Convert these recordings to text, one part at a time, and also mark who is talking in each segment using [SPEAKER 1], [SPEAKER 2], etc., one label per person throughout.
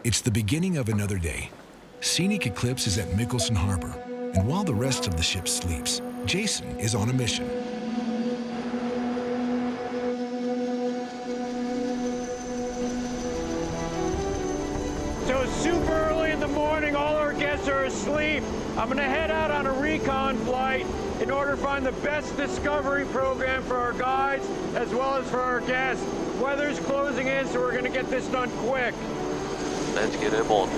[SPEAKER 1] It's the beginning of another day. Scenic Eclipse is at Mickelson Harbor, and while the rest of the ship sleeps, Jason is on a mission.
[SPEAKER 2] So it's super early in the morning, all our guests are asleep. I'm gonna head out on a recon flight in order to find the best discovery program for our guides as well as for our guests. Weather's closing in, so we're gonna get this done quick.
[SPEAKER 3] Let's get airborne.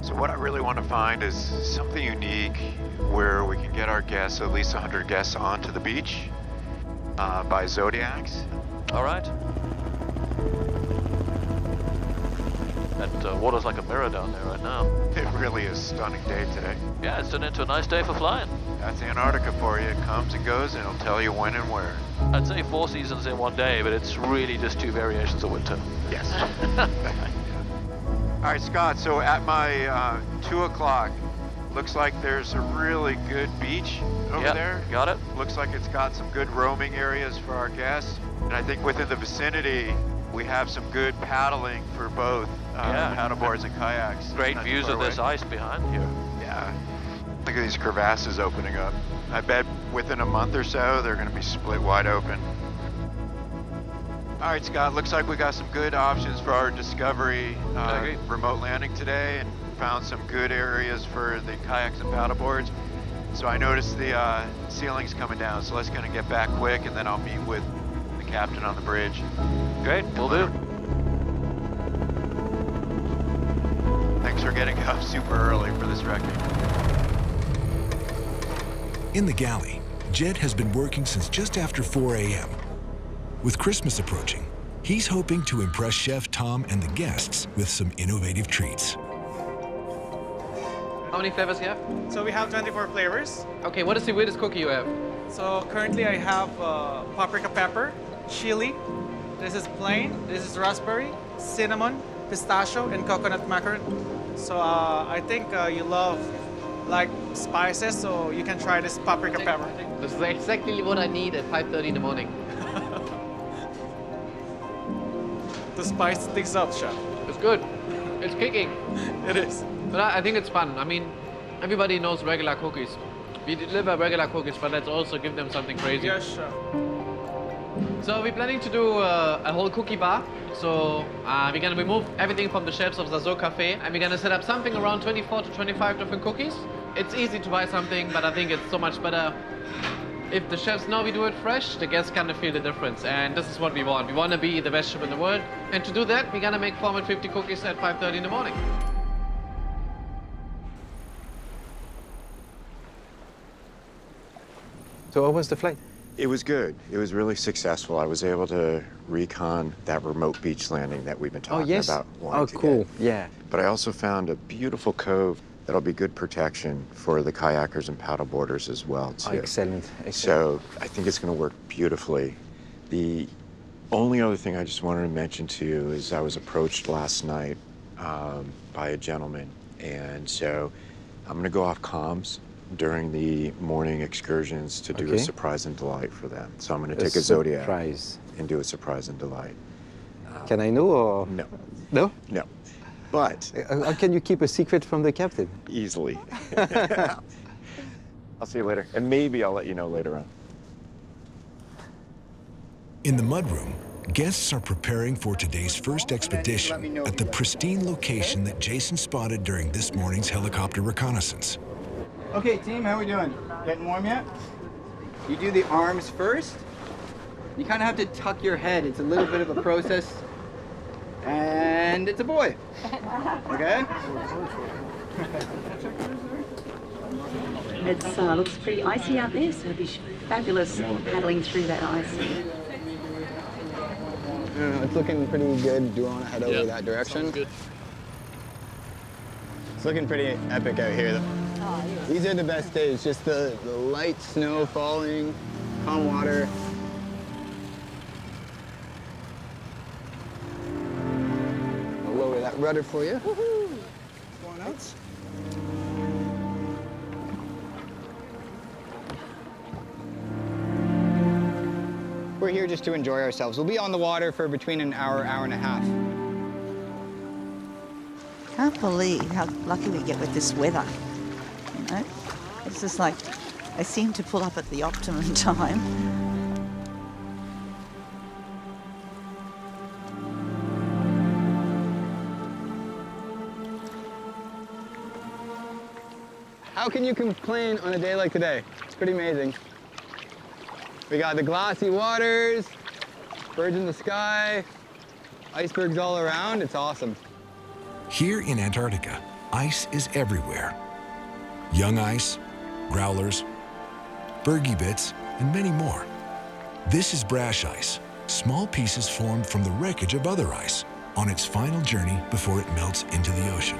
[SPEAKER 4] So what I really want to find is something unique where we can get our guests, at least 100 guests, onto the beach by zodiacs.
[SPEAKER 3] All right. That water's like a mirror down there right now.
[SPEAKER 4] It really is a stunning day today.
[SPEAKER 3] Yeah, it's turned into a nice day for flying.
[SPEAKER 4] That's Antarctica for you. It comes and goes, and it'll tell you when and where.
[SPEAKER 3] I'd say 4 seasons in one day, but it's really just 2 variations of winter.
[SPEAKER 4] Yes. All right, Scott, so at my 2 o'clock, looks like there's a really good beach over there.
[SPEAKER 3] Got it.
[SPEAKER 4] Looks like it's got some good roaming areas for our guests. And I think within the vicinity, we have some good paddling for both paddleboards and kayaks.
[SPEAKER 3] Great views of this ice behind here.
[SPEAKER 4] Yeah. Look at these crevasses opening up. I bet within a month or so, they're going to be split wide open. All right, Scott, looks like we got some good options for our discovery remote landing today, and found some good areas for the kayaks and paddleboards. So I noticed the ceiling's coming down, so let's kind of get back quick, and then I'll meet with the captain on the bridge.
[SPEAKER 3] Great, will do.
[SPEAKER 4] Thanks for getting up super early for this wrecking.
[SPEAKER 1] In the galley, Jed has been working since just after 4 a.m. With Christmas approaching, he's hoping to impress Chef Tom and the guests with some innovative treats.
[SPEAKER 5] How many flavors you have?
[SPEAKER 6] So we have 24 flavors.
[SPEAKER 5] Okay, what is the weirdest cookie you have?
[SPEAKER 6] So currently I have paprika pepper, chili. This is plain. This is raspberry, cinnamon, pistachio, and coconut macaron. So I think you love like spices, so you can try this paprika pepper.
[SPEAKER 5] This is exactly what I need at 5:30 in the morning.
[SPEAKER 6] To spice things up, chef.
[SPEAKER 5] It's good. It's kicking.
[SPEAKER 6] It is.
[SPEAKER 5] But I think it's fun. I mean, everybody knows regular cookies. We deliver regular cookies, but let's also give them something crazy.
[SPEAKER 6] Yes, chef.
[SPEAKER 5] So we're planning to do a whole cookie bar. So we're gonna remove everything from the shelves of the Zoo Cafe, and we're gonna set up something around 24 to 25 different cookies. It's easy to buy something, but I think it's so much better if the chefs know we do it fresh, the guests kind of feel the difference. And this is what we want. We want to be the best chef in the world. And to do that, we're gonna make 450 cookies at 5:30 in the morning.
[SPEAKER 7] So what was the flight?
[SPEAKER 8] It was good. It was really successful. I was able to recon that remote beach landing that we've been talking about.
[SPEAKER 7] Oh, cool. Yeah.
[SPEAKER 8] But I also found a beautiful cove that'll be good protection for the kayakers and paddleboarders as well, too.
[SPEAKER 7] Oh, excellent. Excellent.
[SPEAKER 8] So I think it's going to work beautifully. The only other thing I just wanted to mention to you is I was approached last night by a gentleman. And so I'm going to go off comms during the morning excursions to do a surprise and delight for them. So I'm going to take a Zodiac and do a surprise and delight.
[SPEAKER 7] Can I know or?
[SPEAKER 8] No.
[SPEAKER 7] No?
[SPEAKER 8] No. But
[SPEAKER 7] how can you keep a secret from the captain?
[SPEAKER 8] Easily. I'll see you later. And maybe I'll let you know later on.
[SPEAKER 1] In the mudroom, guests are preparing for today's first expedition at the pristine location that Jason spotted during this morning's helicopter reconnaissance.
[SPEAKER 9] Okay, team, how we doing? Getting warm yet? You do the arms first. You kind of have to tuck your head. It's a little bit of a process. And it's a boy. Okay?
[SPEAKER 10] It looks pretty icy out there, so it'd be fabulous paddling through that ice.
[SPEAKER 9] It's looking pretty good. Do you want to head over that direction?
[SPEAKER 5] Good.
[SPEAKER 9] It's looking pretty epic out here. These are the best days, just the light snow falling, calm water. I'll lower that rudder for you. What's going on? We're here just to enjoy ourselves. We'll be on the water for between an hour, hour and a half.
[SPEAKER 10] Can't believe how lucky we get with this weather. You know, it's just like I seem to pull up at the optimum time.
[SPEAKER 9] How can you complain on a day like today? It's pretty amazing. We got the glassy waters, birds in the sky, icebergs all around. It's awesome.
[SPEAKER 1] Here in Antarctica, ice is everywhere. Young ice, growlers, bergy bits, and many more. This is brash ice, small pieces formed from the wreckage of other ice on its final journey before it melts into the ocean.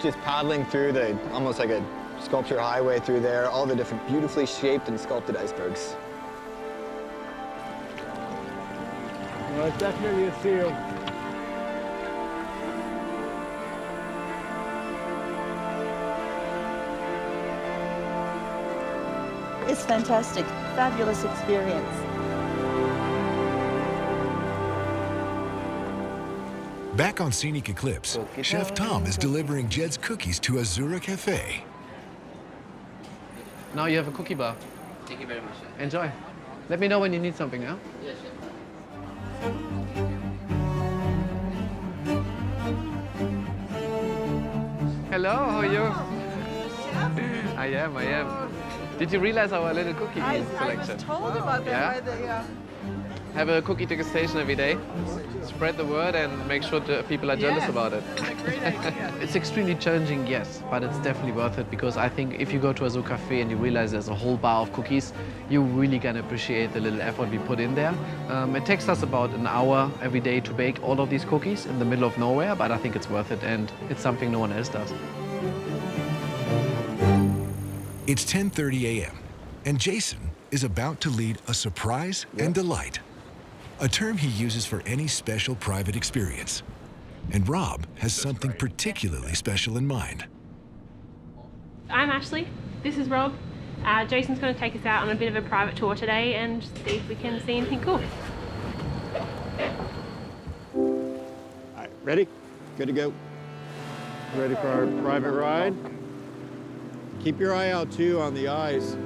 [SPEAKER 9] Just paddling through almost like a sculpture highway through there, all the different beautifully shaped and sculpted icebergs.
[SPEAKER 2] Well, it's definitely a seal.
[SPEAKER 10] It's fantastic, fabulous experience.
[SPEAKER 1] Back on Scenic Eclipse, Chef Tom is delivering Jed's cookies to Azura Cafe.
[SPEAKER 5] Now you have a cookie bar.
[SPEAKER 11] Thank you very much.
[SPEAKER 5] Enjoy. Let me know when you need something, yeah?
[SPEAKER 11] Yes, sir.
[SPEAKER 5] Hello, how are you? I am. Did you realize our little cookie selection?
[SPEAKER 12] I was told about that by the...
[SPEAKER 5] Have a cookie degustation every day. Spread the word and make sure that people are jealous about it.
[SPEAKER 12] That's a great idea.
[SPEAKER 5] It's extremely challenging, yes, but it's definitely worth it because I think if you go to a zoo cafe and you realize there's a whole bar of cookies, you're really gonna appreciate the little effort we put in there. It takes us about an hour every day to bake all of these cookies in the middle of nowhere, but I think it's worth it and it's something no one else does.
[SPEAKER 1] It's 10:30 a.m. and Jason is about to lead a surprise and delight, a term he uses for any special private experience. And Rob has something particularly special in mind.
[SPEAKER 13] I'm Ashley, this is Rob. Jason's going to take us out on a bit of a private tour today and see if we can see anything cool.
[SPEAKER 8] All right, ready? Good to go.
[SPEAKER 2] Ready for our private ride?
[SPEAKER 8] Keep your eye out too on the ice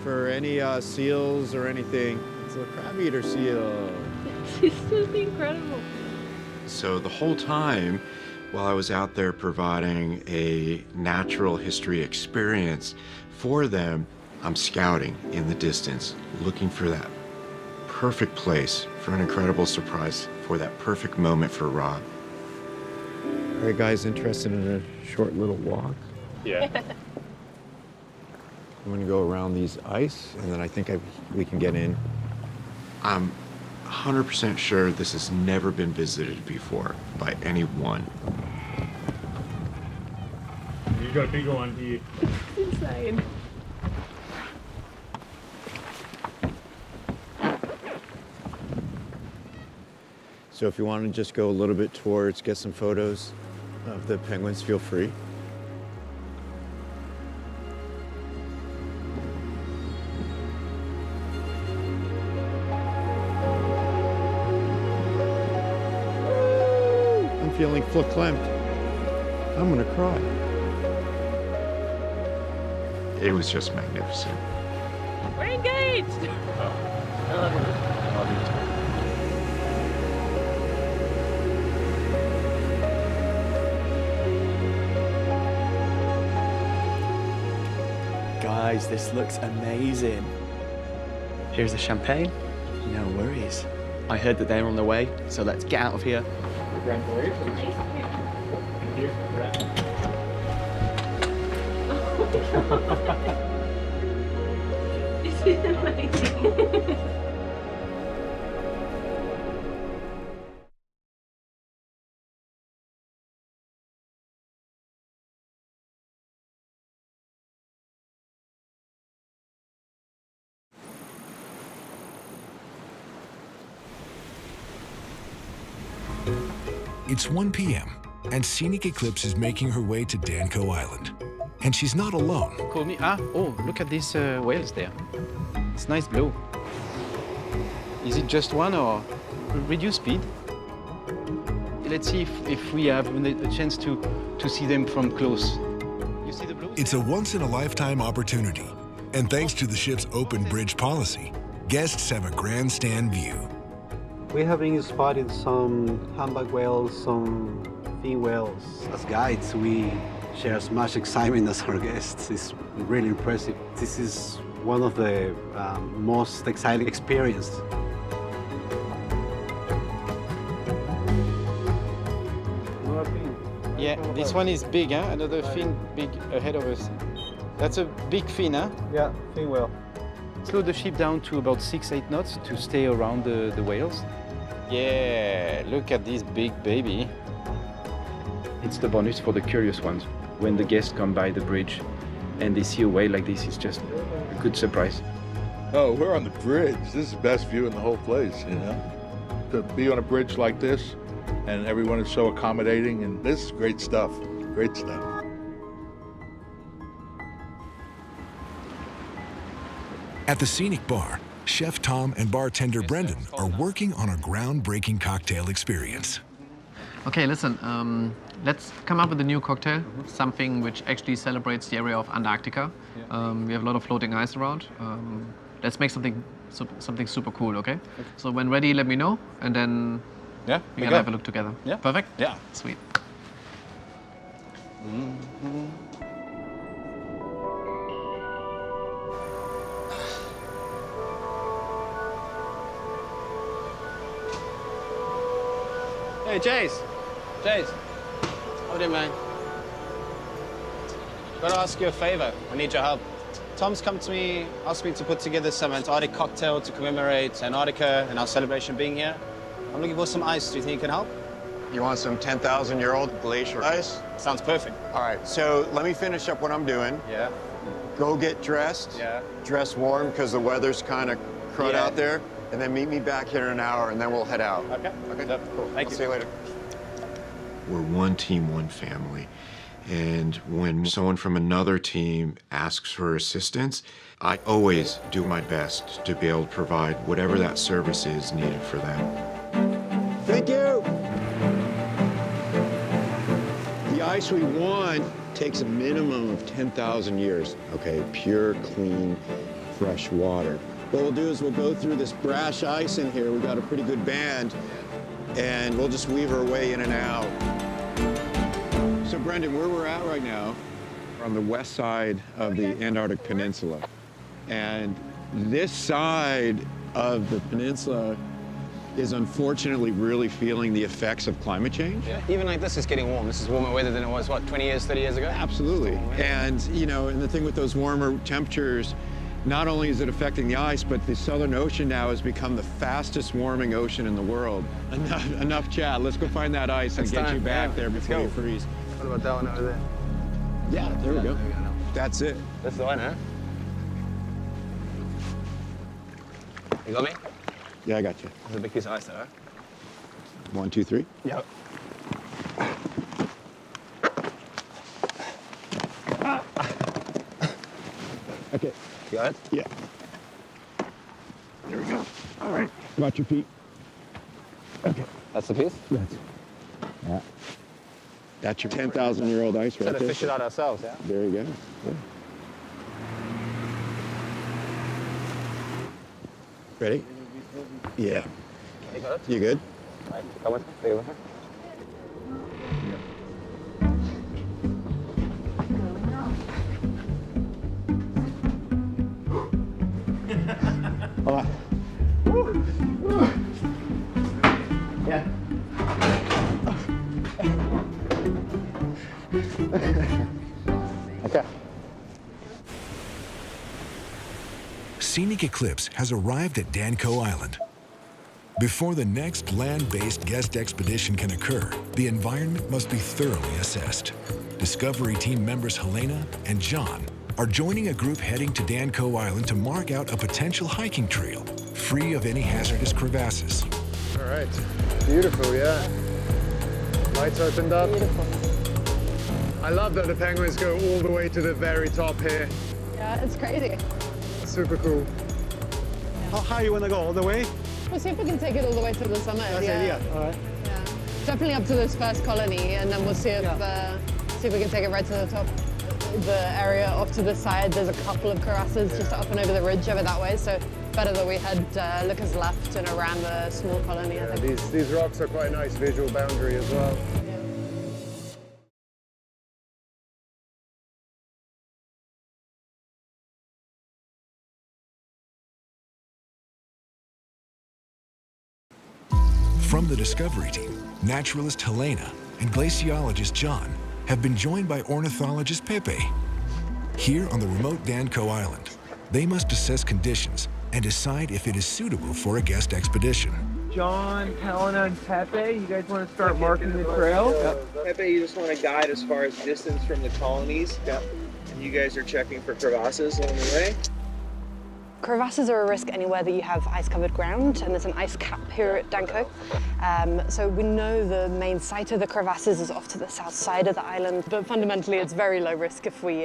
[SPEAKER 8] for any seals or anything. It's a crab eater seal.
[SPEAKER 13] This is incredible.
[SPEAKER 8] So the whole time while I was out there providing a natural history experience for them, I'm scouting in the distance, looking for that perfect place for an incredible surprise, for that perfect moment for Rob. Are you guys interested in a short little walk?
[SPEAKER 2] Yeah.
[SPEAKER 8] I'm gonna go around these ice, and then I think we can get in. I'm 100% sure this has never been visited before by anyone.
[SPEAKER 2] You got a big one here.
[SPEAKER 13] It's insane.
[SPEAKER 8] So if you want to just go a little bit towards, get some photos of the penguins, feel free. Feeling verklempt. I'm gonna cry. It was just magnificent.
[SPEAKER 13] We're engaged!
[SPEAKER 2] I love
[SPEAKER 14] you. Guys, this looks amazing. Here's the champagne. No worries. I heard that they're on their way, so let's get out of here.
[SPEAKER 2] Congratulations. Thank you.
[SPEAKER 13] This is amazing.
[SPEAKER 1] It's 1 p.m. and Scenic Eclipse is making her way to Danco Island. And she's not alone.
[SPEAKER 5] Oh, look at these whales there. It's nice blue.
[SPEAKER 11] Is it just one or reduce speed? Let's see if we have a chance to see them from close. You see the blue?
[SPEAKER 1] It's a once-in-a-lifetime opportunity. And thanks to the ship's open bridge policy, guests have a grandstand view.
[SPEAKER 15] We have been spotted some humpback whales, some fin whales. As guides, we share as much excitement as our guests. It's really impressive. This is one of the most exciting experiences.
[SPEAKER 11] Yeah, this one is big, huh? Another fin big ahead of us. That's a big fin, huh?
[SPEAKER 15] Yeah, fin whale.
[SPEAKER 11] Slow the ship down to about 6-8 knots to stay around the whales. Yeah, look at this big baby. It's the bonus for the curious ones. When the guests come by the bridge and they see a whale like this, it's just a good surprise.
[SPEAKER 16] Oh, we're on the bridge. This is the best view in the whole place, you know? To be on a bridge like this, and everyone is so accommodating, and this is great stuff, great stuff.
[SPEAKER 1] At the Scenic Bar, Chef Tom and bartender Brendan are working on a groundbreaking cocktail experience.
[SPEAKER 5] Okay, listen, let's come up with a new cocktail, something which actually celebrates the area of Antarctica. We have a lot of floating ice around. Let's make something super cool, okay? So when ready, let me know, and then we can have a look together.
[SPEAKER 11] Yeah.
[SPEAKER 5] Perfect?
[SPEAKER 11] Yeah.
[SPEAKER 5] Sweet.
[SPEAKER 11] Hey, Jace. Jace. Hold it, man. Gotta ask you a favor. I need your help. Tom's come to me, asked me to put together some Antarctic cocktail to commemorate Antarctica and our celebration being here. I'm looking for some ice. Do you think you can help?
[SPEAKER 4] You want some 10,000-year-old glacier ice?
[SPEAKER 11] Sounds perfect.
[SPEAKER 4] All right, so let me finish up what I'm doing.
[SPEAKER 11] Yeah.
[SPEAKER 4] Go get dressed.
[SPEAKER 11] Yeah.
[SPEAKER 4] Dress warm because the weather's kind of crud out there. And then meet me back here in an hour, and then we'll head out.
[SPEAKER 11] Okay. Okay. Yep. Cool. Thank you.
[SPEAKER 4] See you later.
[SPEAKER 8] We're one team, one family. And when someone from another team asks for assistance, I always do my best to be able to provide whatever that service is needed for them.
[SPEAKER 4] Thank you. The ice we want takes a minimum of 10,000 years. Okay, pure, clean, fresh water. What we'll do is we'll go through this brash ice in here. We've got a pretty good band, and we'll just weave our way in and out. So, Brendan, where we're at right now, we're on the west side of the Antarctic Peninsula. And this side of the peninsula is unfortunately really feeling the effects of climate change.
[SPEAKER 11] Yeah. Even like this is getting warm. This is warmer weather than it was, what, 20 years, 30 years ago?
[SPEAKER 4] Absolutely. And, you know, and the thing with those warmer temperatures, not only is it affecting the ice, but the Southern Ocean now has become the fastest warming ocean in the world. Enough chat. Let's go find that ice and get you back there before you freeze.
[SPEAKER 11] What about that one over there?
[SPEAKER 4] Yeah, there we go. That's it.
[SPEAKER 11] That's the one, huh? You got me?
[SPEAKER 4] Yeah, I got you.
[SPEAKER 11] There's a big piece of ice there, huh?
[SPEAKER 4] 1, 2, 3.
[SPEAKER 11] Yep.
[SPEAKER 4] Okay.
[SPEAKER 11] You got it?
[SPEAKER 4] Yeah. There we go. All right. Watch your feet. Okay.
[SPEAKER 11] That's the piece?
[SPEAKER 4] That's it. Yeah. That's your 10,000-year-old ice right
[SPEAKER 11] Instead
[SPEAKER 4] there.
[SPEAKER 11] of fish it out ourselves, yeah?
[SPEAKER 4] There you go. Yeah. Ready? Yeah.
[SPEAKER 11] You got it?
[SPEAKER 4] You good?
[SPEAKER 11] Right. Come with me. Take it with her.
[SPEAKER 4] Hold on. Yeah. Okay.
[SPEAKER 1] Scenic Eclipse has arrived at Danco Island. Before the next land-based guest expedition can occur, the environment must be thoroughly assessed. Discovery team members Helena and John are joining a group heading to Danco Island to mark out a potential hiking trail, free of any hazardous crevasses.
[SPEAKER 17] All right, beautiful, yeah. Lights opened up.
[SPEAKER 12] Beautiful.
[SPEAKER 17] I love that the penguins go all the way to the very top here.
[SPEAKER 12] Yeah, it's crazy.
[SPEAKER 17] Super cool.
[SPEAKER 6] How high you want to go? All the way?
[SPEAKER 12] We'll see if we can take it all the way to the summit.
[SPEAKER 15] That's the idea. All right.
[SPEAKER 12] Yeah. Definitely up to this first colony, and then we'll see if we can take it right to the top. The area off to the side, there's a couple of crevasses just up and over the ridge over that way, so better that we had lookers left and around the small colony, I think.
[SPEAKER 17] These rocks are quite a nice visual boundary as well.
[SPEAKER 1] From the Discovery team, naturalist Helena and glaciologist John have been joined by ornithologist Pepe. Here on the remote Danco Island, they must assess conditions and decide if it is suitable for a guest expedition.
[SPEAKER 2] John, Helena, and Pepe, you guys want to start marking the trail?
[SPEAKER 18] Pepe, you just want to guide as far as distance from the colonies. Yep. And you guys are checking for crevasses along the way.
[SPEAKER 12] Crevasses are a risk anywhere that you have ice-covered ground, and there's an ice cap here at Danco. So we know the main site of the crevasses is off to the south side of the island, but fundamentally it's very low risk if we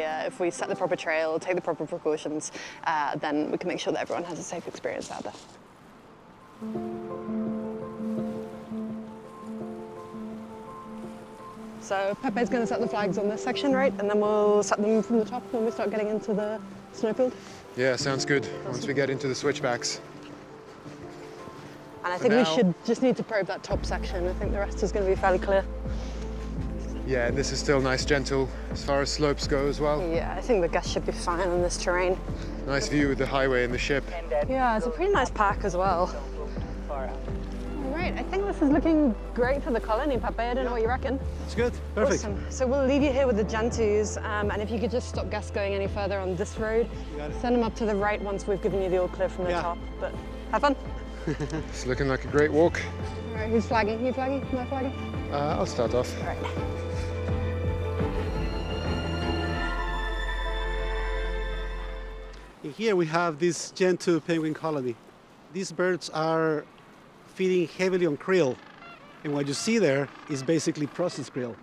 [SPEAKER 12] set the proper trail, take the proper precautions, then we can make sure that everyone has a safe experience out there. So Pepe's going to set the flags on this section, right? And then we'll set them from the top when we start getting into the snowfield.
[SPEAKER 17] Yeah, sounds good. Once we get into the switchbacks.
[SPEAKER 12] And I think we should just need to probe that top section. I think the rest is going to be fairly clear.
[SPEAKER 17] Yeah, and this is still nice, gentle as far as slopes go as well.
[SPEAKER 12] Yeah, I think the guests should be fine on this terrain.
[SPEAKER 17] Nice view of the highway and the ship.
[SPEAKER 12] Yeah, it's a pretty nice pack as well. All right, I think this is looking great for the colony, Pepe. I don't know what you reckon.
[SPEAKER 15] It's good, perfect.
[SPEAKER 12] Awesome. So we'll leave you here with the Gentus, and if you could just stop guests going any further on this road, send them up to the right once we've given you the all clear from the top. But have fun.
[SPEAKER 17] It's looking like a great walk.
[SPEAKER 12] All right, who's flagging? You flagging? Am I flagging?
[SPEAKER 17] I'll start off.
[SPEAKER 12] All right.
[SPEAKER 15] Here we have this Gentoo penguin colony. These birds are feeding heavily on krill, and what you see there is basically processed krill.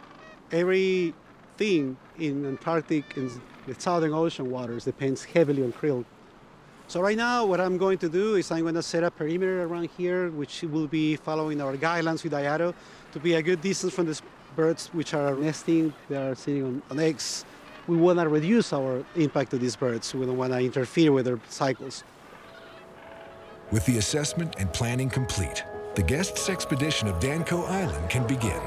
[SPEAKER 15] Everything in Antarctic and the Southern Ocean waters depends heavily on krill. So right now what I'm going to do is I'm going to set a perimeter around here, which will be following our guidelines with IATO to be a good distance from the birds which are nesting, they are sitting on eggs. We want to reduce our impact to these birds. We don't want to interfere with their cycles.
[SPEAKER 1] With the assessment and planning complete, the guests' expedition of Danco Island can begin.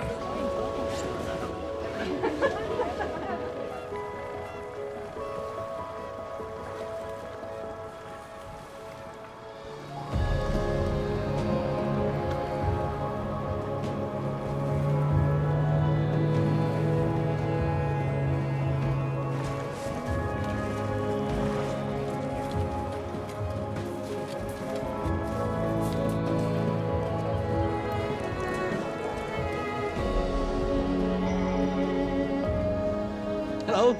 [SPEAKER 15] Hello.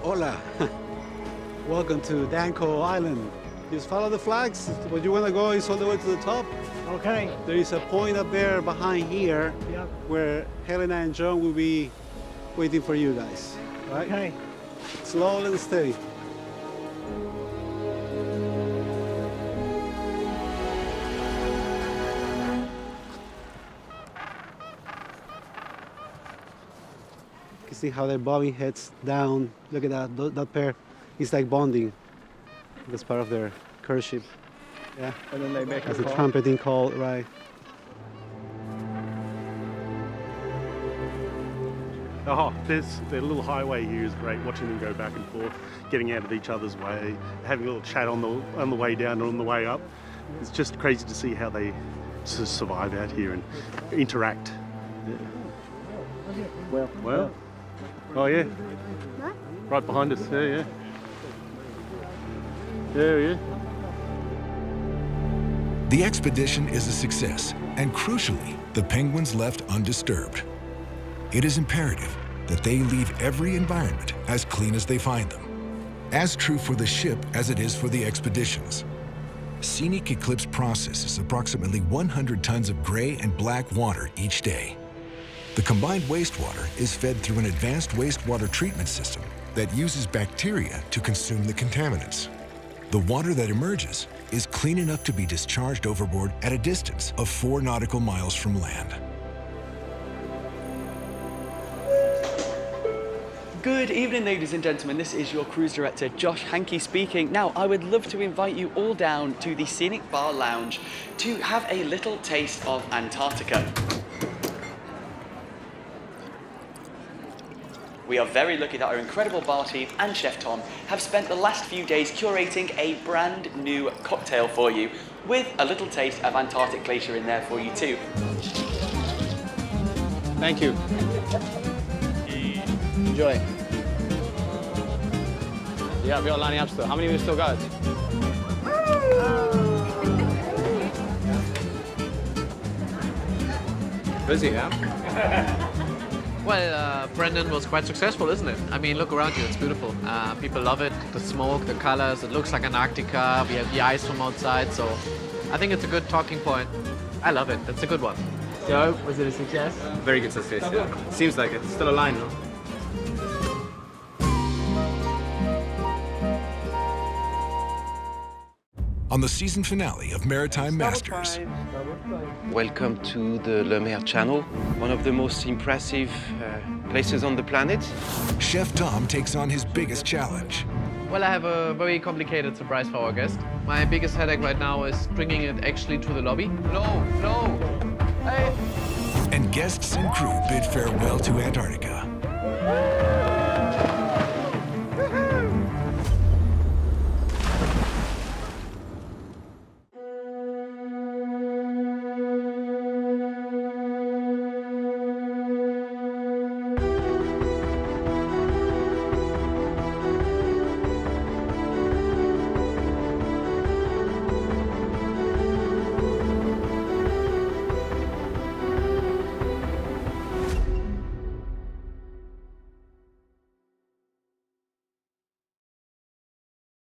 [SPEAKER 15] Hola. Welcome to Danco Island. Just follow the flags. Where you want to go is all the way to the top.
[SPEAKER 2] Okay.
[SPEAKER 15] There is a point up there behind here where Helena and John will be waiting for you guys. Right?
[SPEAKER 2] Okay.
[SPEAKER 15] Slow and steady. You can see how they're bobbing heads down. Look at that, that pair. It's like bonding. That's part of their courtship. Yeah.
[SPEAKER 2] And then they make
[SPEAKER 15] That's
[SPEAKER 2] a
[SPEAKER 15] a
[SPEAKER 2] call.
[SPEAKER 15] trumpeting call, right?
[SPEAKER 19] Oh, the little highway here is great. Watching them go back and forth, getting out of each other's way, having a little chat on the way down and on the way up. It's just crazy to see how they survive out here and interact. Yeah. Well. Oh yeah. Right behind us. Yeah. Yeah.
[SPEAKER 1] The expedition is a success, and crucially, the penguins left undisturbed. It is imperative that they leave every environment as clean as they find them. As true for the ship as it is for the expeditions. Scenic Eclipse processes approximately 100 tons of gray and black water each day. The combined wastewater is fed through an advanced wastewater treatment system that uses bacteria to consume the contaminants. The water that emerges is clean enough to be discharged overboard at a distance of 4 nautical miles from land.
[SPEAKER 14] Good evening, ladies and gentlemen. This is your cruise director, Josh Hankey speaking. Now, I would love to invite you all down to the Scenic Bar Lounge to have a little taste of Antarctica. We are very lucky that our incredible bar team and Chef Tom have spent the last few days curating a brand new cocktail for you with a little taste of Antarctic glacier in there for you too.
[SPEAKER 11] Thank you. Enjoy. Yeah, we are lining up still. How many we still got? Busy, yeah?
[SPEAKER 5] Well, Brendan was quite successful, isn't it? I mean, look around you, it's beautiful. People love it, the smoke, the colors, it looks like Antarctica, we have the ice from outside, so I think it's a good talking point. I love it, it's a good one.
[SPEAKER 20] So, was it a success? Very good success, yeah. Seems like it. It's still a line, no?
[SPEAKER 1] On the season finale of Maritime Masters,
[SPEAKER 11] Welcome to the Le Mer Channel, one of the most impressive places on the planet.
[SPEAKER 1] Chef Tom takes on his biggest challenge.
[SPEAKER 5] Well, I have a very complicated surprise for our guest. My biggest headache right now is bringing it actually to the lobby. No, hey!
[SPEAKER 1] And guests and crew bid farewell to Antarctica.